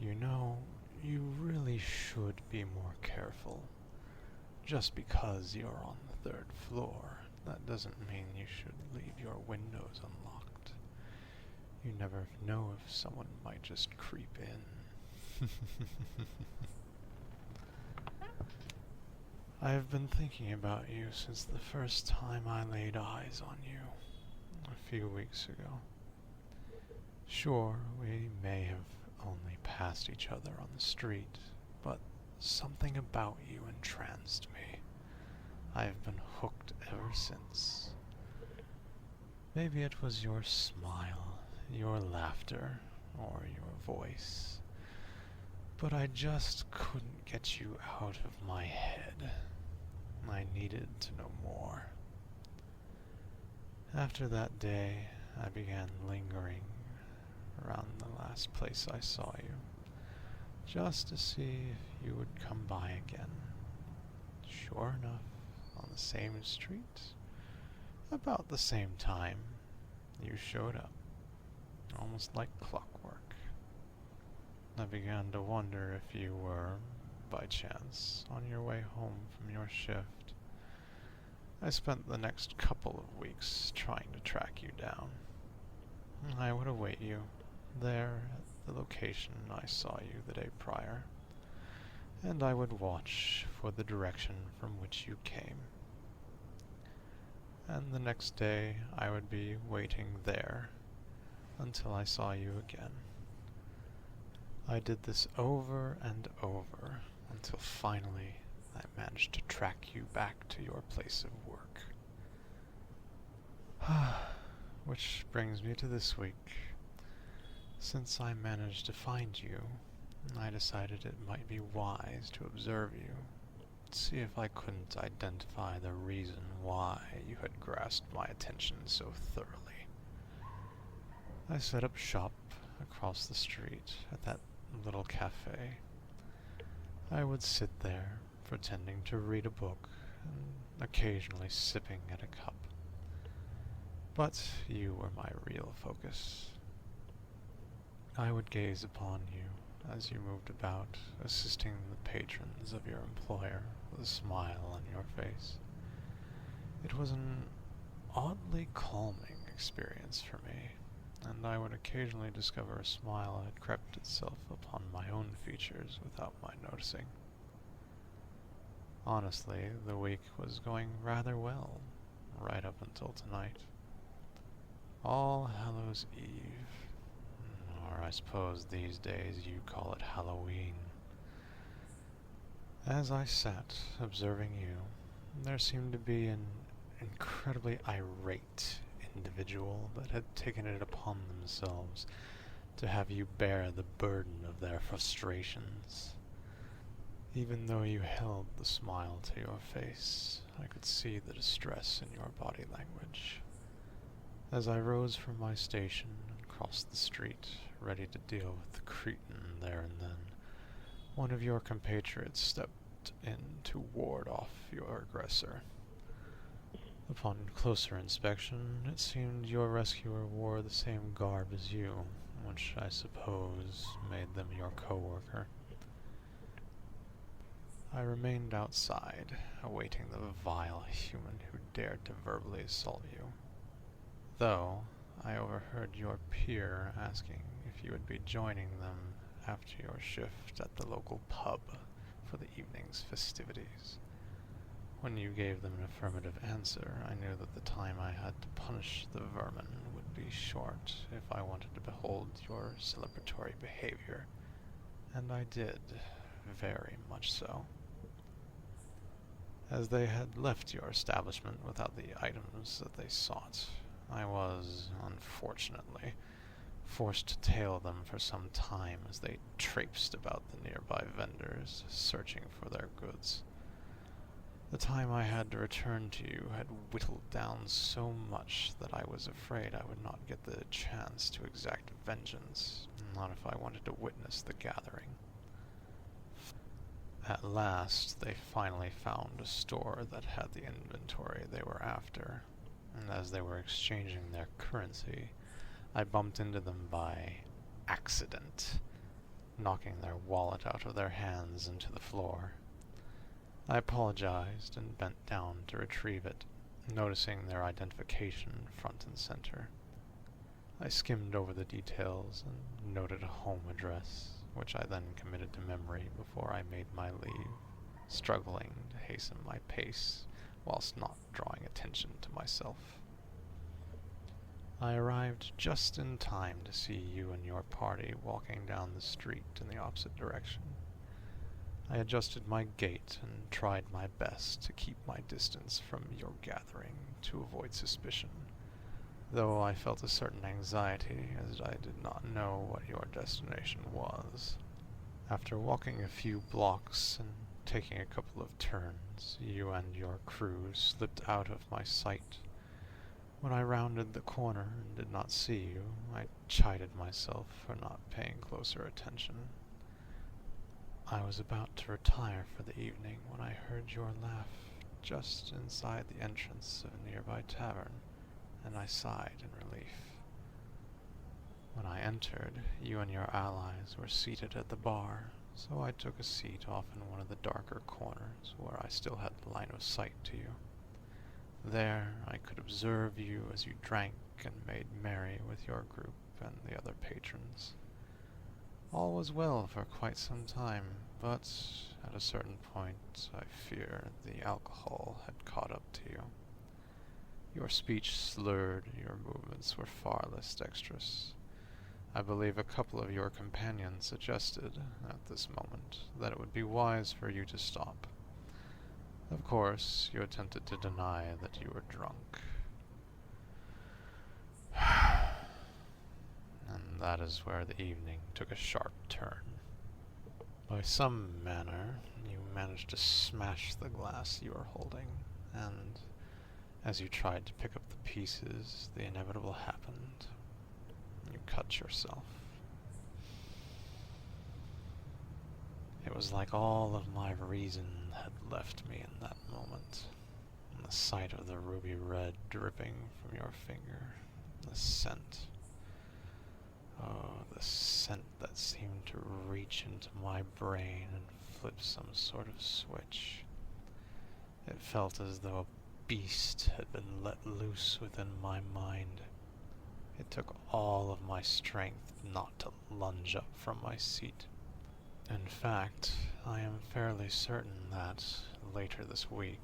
You know, you really should be more careful. Just because you're on the third floor, that doesn't mean you should leave your windows unlocked. You never know if someone might just creep in. I have been thinking about you since the first time I laid eyes on you, a few weeks ago. Sure, we may have only passed each other on the street, but something about you entranced me. I have been hooked ever since. Maybe it was your smile, your laughter, or your voice, but I just couldn't get you out of my head. I needed to know more. After that day, I began lingering around the last place I saw you, just to see if you would come by again. Sure enough, on the same street, about the same time, you showed up, almost like clockwork. I began to wonder if you were, by chance, on your way home from your shift. I spent the next couple of weeks trying to track you down. I would await you, there at the location I saw you the day prior, and I would watch for the direction from which you came. And the next day I would be waiting there until I saw you again. I did this over and over until finally I managed to track you back to your place of work. Which brings me to this week. Since I managed to find you, I decided it might be wise to observe you, see if I couldn't identify the reason why you had grasped my attention so thoroughly. I set up shop across the street at that little cafe. I would sit there, pretending to read a book, and occasionally sipping at a cup. But you were my real focus. I would gaze upon you as you moved about, assisting the patrons of your employer with a smile on your face. It was an oddly calming experience for me, and I would occasionally discover a smile had crept itself upon my own features without my noticing. Honestly, the week was going rather well, right up until tonight. All Hallows Eve, or I suppose these days you call it Halloween. As I sat observing you, there seemed to be an incredibly irate individual that had taken it upon themselves to have you bear the burden of their frustrations. Even though you held the smile to your face, I could see the distress in your body language. As I rose from my station and crossed the street, ready to deal with the cretin there and then, one of your compatriots stepped in to ward off your aggressor. Upon closer inspection, it seemed your rescuer wore the same garb as you, which I suppose made them your co-worker. I remained outside, awaiting the vile human who dared to verbally assault you. Though, I overheard your peer asking if you would be joining them after your shift at the local pub for the evening's festivities. When you gave them an affirmative answer, I knew that the time I had to punish the vermin would be short if I wanted to behold your celebratory behavior, and I did, very much so. As they had left your establishment without the items that they sought, I was, unfortunately, forced to tail them for some time as they traipsed about the nearby vendors, searching for their goods. The time I had to return to you had whittled down so much that I was afraid I would not get the chance to exact vengeance, not if I wanted to witness the gathering. At last, they finally found a store that had the inventory they were after, and as they were exchanging their currency, I bumped into them by accident. knocking their wallet out of their hands into the floor. I apologized and bent down to retrieve it, noticing their identification front and center. I skimmed over the details and noted a home address, which I then committed to memory before I made my leave, struggling to hasten my pace whilst not drawing attention to myself. I arrived just in time to see you and your party walking down the street in the opposite direction. I adjusted my gait and tried my best to keep my distance from your gathering to avoid suspicion, though I felt a certain anxiety as I did not know what your destination was. After walking a few blocks and taking a couple of turns, you and your crew slipped out of my sight. When I rounded the corner and did not see you, I chided myself for not paying closer attention. I was about to retire for the evening when I heard your laugh just inside the entrance of a nearby tavern, and I sighed in relief. When I entered, you and your allies were seated at the bar, so I took a seat off in one of the darker corners where I still had line of sight to you. There I could observe you as you drank and made merry with your group and the other patrons. All was well for quite some time, but at a certain point I fear the alcohol had caught up to you. Your speech slurred, your movements were far less dexterous. I believe a couple of your companions suggested, at this moment, that it would be wise for you to stop. Of course, you attempted to deny that you were drunk. And that is where the evening took a sharp turn. By some manner, you managed to smash the glass you were holding, and as you tried to pick up the pieces, the inevitable happened. You cut yourself. It was like all of my reason had left me in that moment, and the sight of the ruby red dripping from your finger, the scent. Oh, the scent that seemed to reach into my brain and flip some sort of switch. It felt as though a beast had been let loose within my mind. It took all of my strength not to lunge up from my seat. In fact, I am fairly certain that, later this week,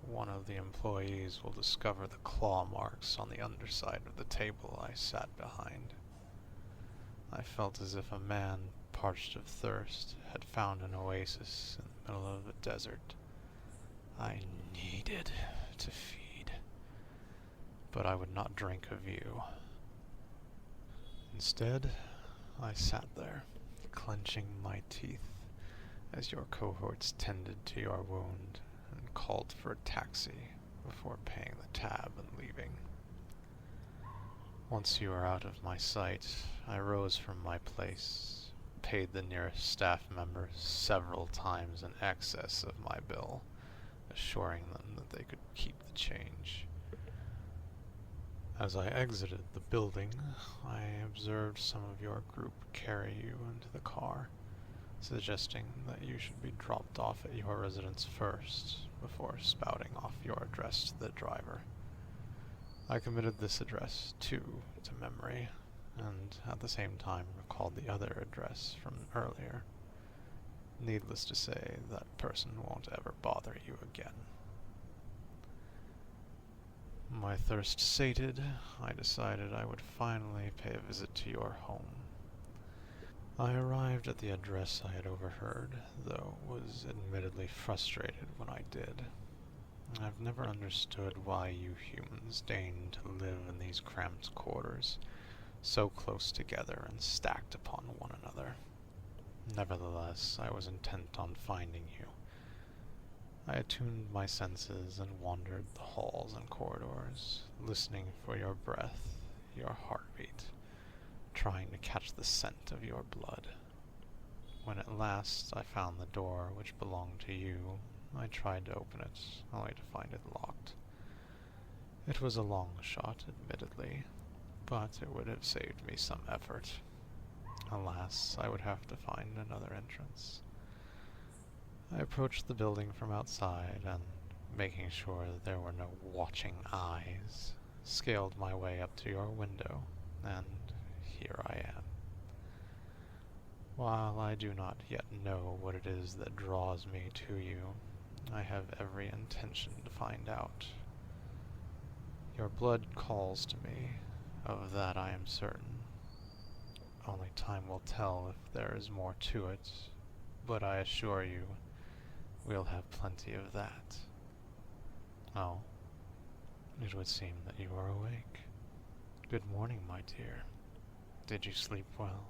one of the employees will discover the claw marks on the underside of the table I sat behind. I felt as if a man, parched of thirst, had found an oasis in the middle of the desert. I needed to feed, but I would not drink of you. Instead, I sat there, clenching my teeth, as your cohorts tended to your wound and called for a taxi before paying the tab and leaving. Once you were out of my sight, I rose from my place, paid the nearest staff members several times in excess of my bill, assuring them that they could keep the change. As I exited the building, I observed some of your group carry you into the car, suggesting that you should be dropped off at your residence first, before spouting off your address to the driver. I committed this address, too, to memory, and at the same time recalled the other address from earlier. Needless to say, that person won't ever bother you again. My thirst sated, I decided I would finally pay a visit to your home. I arrived at the address I had overheard, though was admittedly frustrated when I did. I've never understood why you humans deign to live in these cramped quarters, so close together and stacked upon one another. Nevertheless, I was intent on finding you. I attuned my senses and wandered the halls and corridors, listening for your breath, your heartbeat, trying to catch the scent of your blood. When at last I found the door which belonged to you, I tried to open it, only to find it locked. It was a long shot, admittedly, but it would have saved me some effort. Alas, I would have to find another entrance. I approached the building from outside and, making sure that there were no watching eyes, scaled my way up to your window, and here I am. While I do not yet know what it is that draws me to you, I have every intention to find out. Your blood calls to me, of that I am certain. Only time will tell if there is more to it, but I assure you, we'll have plenty of that. Oh, it would seem that you are awake. Good morning, my dear. Did you sleep well?